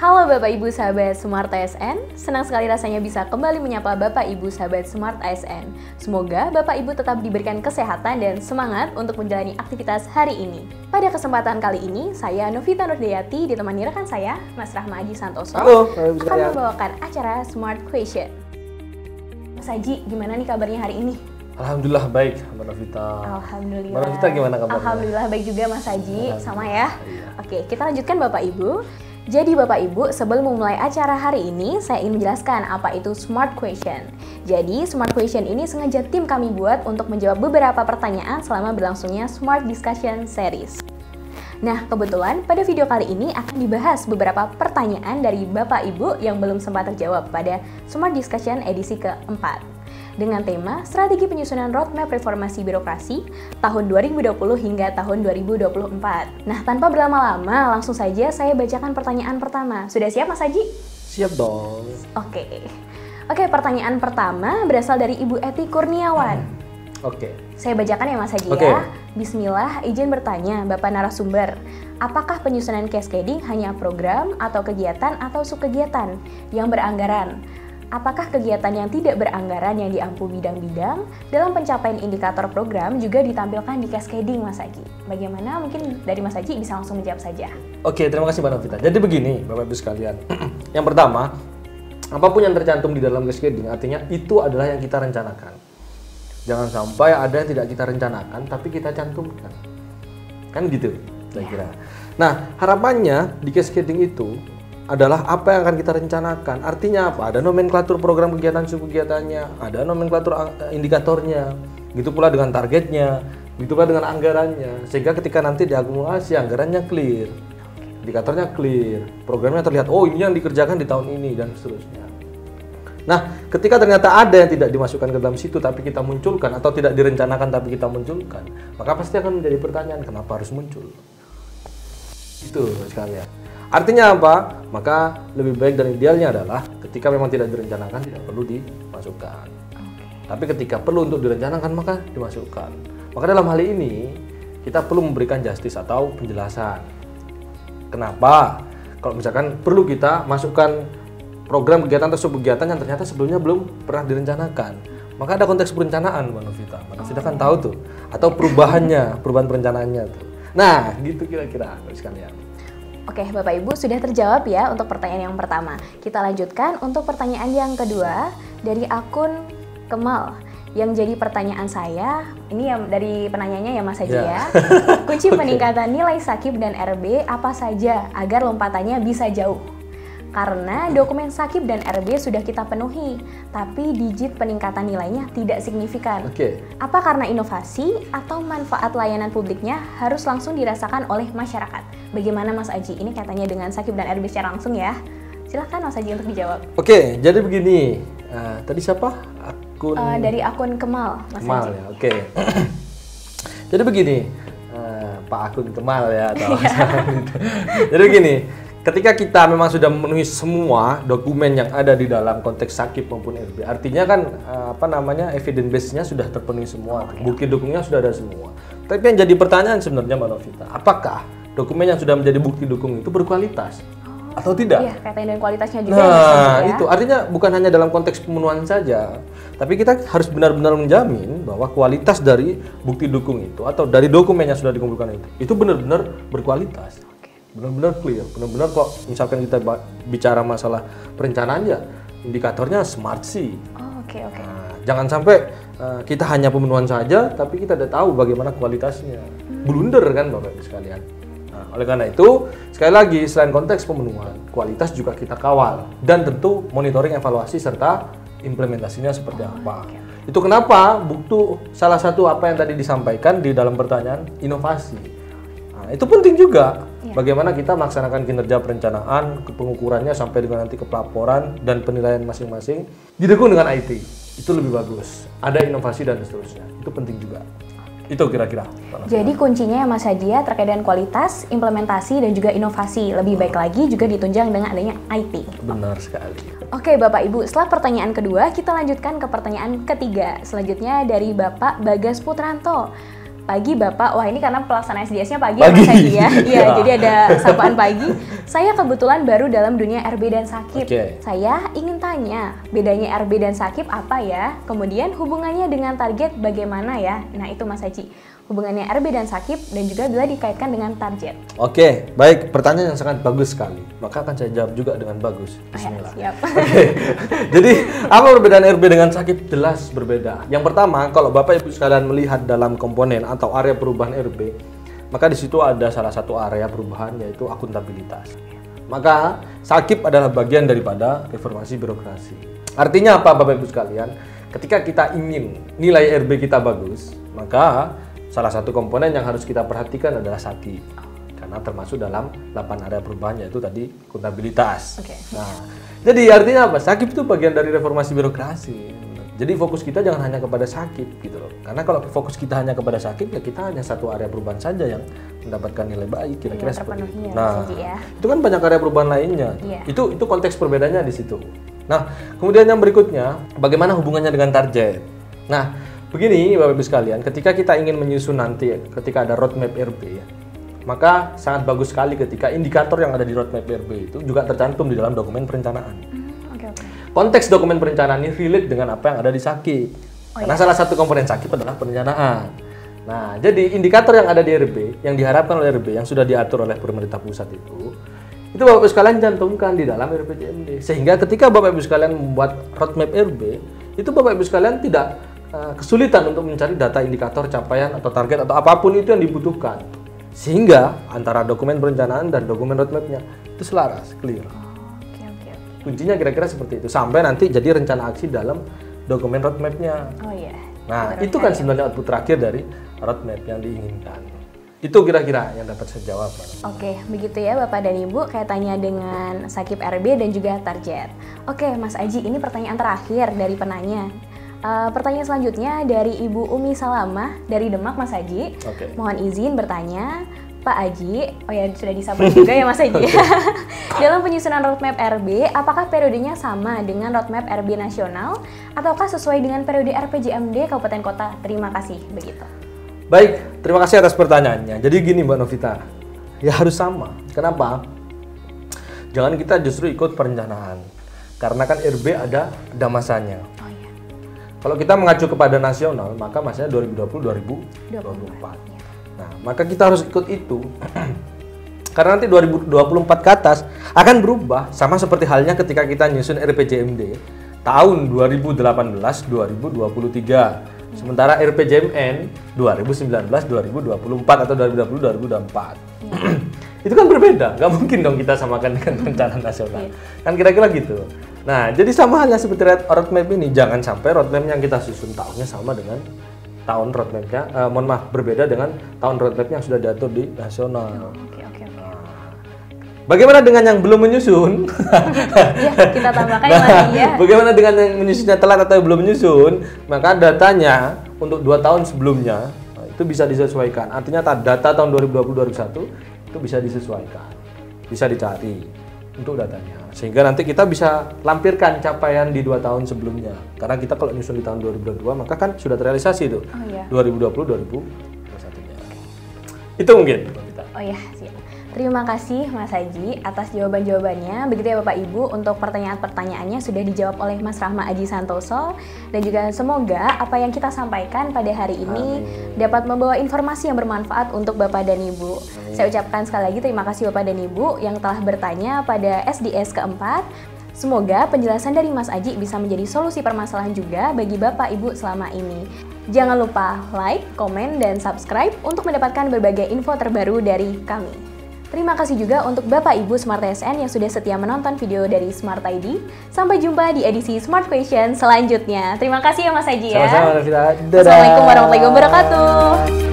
Halo Bapak Ibu sahabat Smart ASN, senang sekali rasanya bisa kembali menyapa Bapak Ibu sahabat Smart ASN. Semoga Bapak Ibu tetap diberikan kesehatan dan semangat untuk menjalani aktivitas hari ini. Pada kesempatan kali ini, saya Novita Nurdayati ditemani rekan saya, Mas Rahma Aji Santoso, akan membawakan acara Smart Question. Mas Aji, gimana nih kabarnya hari ini? Alhamdulillah baik, Mbak Novita. Alhamdulillah. Mbak Novita gimana kabarnya? Alhamdulillah baik juga Mas Aji, sama ya. Iya. Oke, kita lanjutkan Bapak Ibu. Jadi Bapak Ibu, sebelum memulai acara hari ini, saya ingin menjelaskan apa itu Smart Question. Jadi, Smart Question ini sengaja tim kami buat untuk menjawab beberapa pertanyaan selama berlangsungnya Smart Discussion Series. Nah, kebetulan pada video kali ini akan dibahas beberapa pertanyaan dari Bapak Ibu yang belum sempat terjawab pada Smart Discussion edisi keempat. Dengan tema Strategi Penyusunan Roadmap Reformasi Birokrasi tahun 2020 hingga tahun 2024. Nah, tanpa berlama-lama, langsung saja saya bacakan pertanyaan pertama. Sudah siap Mas Haji? Siap dong. Oke, pertanyaan pertama berasal dari Ibu Eti Kurniawan. Saya bacakan ya Mas Haji ya. Bismillah, izin bertanya Bapak narasumber. Apakah penyusunan cascading hanya program atau kegiatan atau subkegiatan yang beranggaran? Apakah kegiatan yang tidak beranggaran yang diampu bidang-bidang dalam pencapaian indikator program juga ditampilkan di cascading Mas Haji? Bagaimana? Mungkin dari Mas Haji bisa langsung menjawab saja. Oke, terima kasih Mbak Novita. Jadi begini Bapak Ibu sekalian. Yang pertama, apapun yang tercantum di dalam cascading artinya itu adalah yang kita rencanakan. Jangan sampai ada yang tidak kita rencanakan tapi kita cantumkan. Kan gitu, saya kira. Nah, harapannya di cascading itu adalah apa yang akan kita rencanakan. Artinya apa? Ada nomenklatur program kegiatan subkegiatannya, ada nomenklatur indikatornya, gitu pula dengan targetnya, gitu pula dengan anggarannya. Sehingga ketika nanti diakumulasi anggarannya clear, indikatornya clear, programnya terlihat, oh ini yang dikerjakan di tahun ini dan seterusnya. Nah, ketika ternyata ada yang tidak dimasukkan ke dalam situ tapi kita munculkan atau tidak direncanakan tapi kita munculkan, maka pasti akan menjadi pertanyaan kenapa harus muncul. Itu sekalian. Artinya apa? Maka lebih baik dan idealnya adalah ketika memang tidak direncanakan tidak perlu dimasukkan. Tapi ketika perlu untuk direncanakan maka dimasukkan. Maka dalam hal ini kita perlu memberikan justice atau penjelasan. Kenapa? Kalau misalkan perlu kita masukkan program kegiatan atau subkegiatan yang ternyata sebelumnya belum pernah direncanakan. Maka ada konteks perencanaan Mbak Novita. Mbak Novita kan tahu tuh. Atau perubahan perencanaannya tuh. Nah, gitu kira-kira sekalian. Oke, Bapak Ibu sudah terjawab ya untuk pertanyaan yang pertama. Kita lanjutkan untuk pertanyaan yang kedua dari akun Kemal. Yang jadi pertanyaan saya, ini yang dari penanyanya ya Mas Haji ya. Kunci peningkatan nilai Sakib dan RB apa saja agar lompatannya bisa jauh? Karena dokumen Sakib dan RB sudah kita penuhi, tapi digit peningkatan nilainya tidak signifikan. Apa karena inovasi atau manfaat layanan publiknya harus langsung dirasakan oleh masyarakat? Bagaimana Mas Aji? Ini katanya dengan Sakib dan RB secara langsung ya. Silahkan Mas Aji untuk dijawab. Jadi begini. Tadi siapa? Dari akun Kemal, Mas Kemal Aji. Ya, Jadi begini, Pak akun Kemal ya. Jadi begini. Ketika kita memang sudah memenuhi semua dokumen yang ada di dalam konteks Sakib maupun RB, artinya kan evidence base-nya sudah terpenuhi semua, bukti dukungnya sudah ada semua. Tapi yang jadi pertanyaan sebenarnya Mbak Novita, apakah dokumen yang sudah menjadi bukti dukung itu berkualitas atau tidak? Iya, kaitannya dengan kualitasnya juga. Nah, itu artinya bukan hanya dalam konteks pemenuhan saja, tapi kita harus benar-benar menjamin bahwa kualitas dari bukti dukung itu atau dari dokumen yang sudah dikumpulkan itu benar-benar berkualitas. Benar-benar clear, benar-benar kok misalkan kita bicara masalah perencanaan ya indikatornya smart sih. Nah, jangan sampai kita hanya pemenuhan saja tapi kita tidak tahu bagaimana kualitasnya. Blunder kan Bapak Ibu sekalian. Nah, oleh karena itu sekali lagi selain konteks pemenuhan, kualitas juga kita kawal dan tentu monitoring evaluasi serta implementasinya seperti apa. Itu kenapa salah satu apa yang tadi disampaikan di dalam pertanyaan inovasi. Nah, itu penting juga. Bagaimana kita melaksanakan kinerja perencanaan, pengukurannya sampai dengan nanti ke pelaporan dan penilaian masing-masing didukung dengan IT. Itu lebih bagus. Ada inovasi dan seterusnya. Itu penting juga. Itu kira-kira. Jadi kuncinya ya Mas Haji ya terkait dengan kualitas, implementasi dan juga inovasi. Lebih baik lagi juga ditunjang dengan adanya IT. Benar sekali. Oke Bapak Ibu, setelah pertanyaan kedua kita lanjutkan ke pertanyaan ketiga. Selanjutnya dari Bapak Bagas Putranto. Pagi Bapak, wah ini karena pelaksana SDS-nya pagi ya Mas Haji ya. Iya, jadi ada sapaan pagi. Saya kebetulan baru dalam dunia RB dan sakip. Saya ingin tanya, bedanya RB dan sakip apa ya? Kemudian hubungannya dengan target bagaimana ya? Nah itu Mas Haji, hubungannya RB dan sakip dan juga bila dikaitkan dengan target. Oke, baik. Pertanyaan yang sangat bagus sekali. Maka akan saya jawab juga dengan bagus. Bismillah. Siap. Jadi, apa perbedaan RB dengan sakip? Jelas berbeda. Yang pertama, kalau Bapak Ibu sekalian melihat dalam komponen atau area perubahan RB, maka di situ ada salah satu area perubahan yaitu akuntabilitas. Maka sakip adalah bagian daripada reformasi birokrasi. Artinya apa Bapak Ibu sekalian? Ketika kita ingin nilai RB kita bagus, maka salah satu komponen yang harus kita perhatikan adalah sakip. Karena termasuk dalam 8 area perubahan yaitu tadi akuntabilitas. Nah, jadi artinya apa? Sakip itu bagian dari reformasi birokrasi. Jadi fokus kita jangan hanya kepada sakit gitu loh. Karena kalau fokus kita hanya kepada sakit ya kita hanya satu area perubahan saja yang mendapatkan nilai baik kira-kira seperti itu. Nah, itu kan banyak area perubahan lainnya. Itu konteks perbedaannya di situ. Nah, kemudian yang berikutnya bagaimana hubungannya dengan target. Nah, begini Bapak Ibu sekalian, ketika kita ingin menyusun nanti ketika ada roadmap RB ya, maka sangat bagus sekali ketika indikator yang ada di roadmap RB itu juga tercantum di dalam dokumen perencanaan. Konteks dokumen perencanaan ini relate dengan apa yang ada di sakip. Karena salah satu komponen sakip adalah perencanaan. Nah, jadi indikator yang ada di RB, yang diharapkan oleh RB, yang sudah diatur oleh pemerintah pusat itu Bapak Ibu sekalian cantumkan di dalam RPJMD. Sehingga ketika Bapak Ibu sekalian membuat roadmap RB, itu Bapak Ibu sekalian tidak kesulitan untuk mencari data indikator capaian atau target atau apapun itu yang dibutuhkan. Sehingga antara dokumen perencanaan dan dokumen roadmapnya itu selaras, clear. Kuncinya kira-kira seperti itu sampai nanti jadi rencana aksi dalam dokumen roadmapnya. Nah itu kan sebenarnya output terakhir dari roadmap yang diinginkan. Itu kira-kira yang dapat saya jawab. Oke, begitu ya Bapak dan Ibu kaitannya dengan sakip RB dan juga target. Oke Mas Aji, ini pertanyaan terakhir dari penanya. Pertanyaan selanjutnya dari Ibu Umi Salamah dari Demak Mas Aji. Mohon izin bertanya, Pak Aji, oh ya sudah disapa juga ya Mas Aji. Dalam penyusunan roadmap RB, apakah periodenya sama dengan roadmap RB nasional ataukah sesuai dengan periode RPJMD Kabupaten Kota? Terima kasih, begitu. Baik, terima kasih atas pertanyaannya. Jadi gini Mbak Novita, ya harus sama. Kenapa? Jangan kita justru ikut perencanaan. Karena kan RB ada masanya. Kalau kita mengacu kepada nasional, maka masanya 2020-2024. Nah, maka kita harus ikut itu. Karena nanti 2024 ke atas akan berubah sama seperti halnya ketika kita nyusun RPJMD tahun 2018-2023. Sementara RPJMN 2019-2024 atau 2020-2024. Itu kan berbeda, nggak mungkin dong kita samakan dengan rencana nasional. Kan kira-kira gitu. Nah, jadi sama halnya seperti roadmap ini, jangan sampai roadmap yang kita susun tahunnya sama dengan tahun roadmapnya, berbeda dengan tahun roadmapnya yang sudah diatur di nasional. Bagaimana dengan yang belum menyusun? Ya, kita tambahkan lagi ya. Bagaimana dengan yang menyusunnya telat atau belum menyusun? Maka datanya untuk 2 tahun sebelumnya itu bisa disesuaikan. Artinya data tahun 2020-2021 itu bisa disesuaikan, bisa dicari untuk datanya. Sehingga nanti kita bisa lampirkan capaian di 2 tahun sebelumnya. Karena kita kalau nyusun di tahun 2022 maka kan sudah terrealisasi itu 2020-2021-nya. Itu mungkin. Oh iya, siap. Terima kasih Mas Haji atas jawaban-jawabannya. Begitu ya Bapak Ibu, untuk pertanyaan-pertanyaannya sudah dijawab oleh Mas Rahma Aji Santoso. Dan juga semoga apa yang kita sampaikan pada hari ini dapat membawa informasi yang bermanfaat untuk Bapak dan Ibu. Saya ucapkan sekali lagi terima kasih Bapak dan Ibu yang telah bertanya pada SDS keempat. Semoga penjelasan dari Mas Aji bisa menjadi solusi permasalahan juga bagi Bapak Ibu selama ini. Jangan lupa like, komen, dan subscribe untuk mendapatkan berbagai info terbaru dari kami. Terima kasih juga untuk Bapak Ibu Smart TSN yang sudah setia menonton video dari Smart ID. Sampai jumpa di edisi Smart Question selanjutnya. Terima kasih ya Mas Haji ya. Sama-sama, Rafita. Assalamualaikum warahmatullahi wabarakatuh.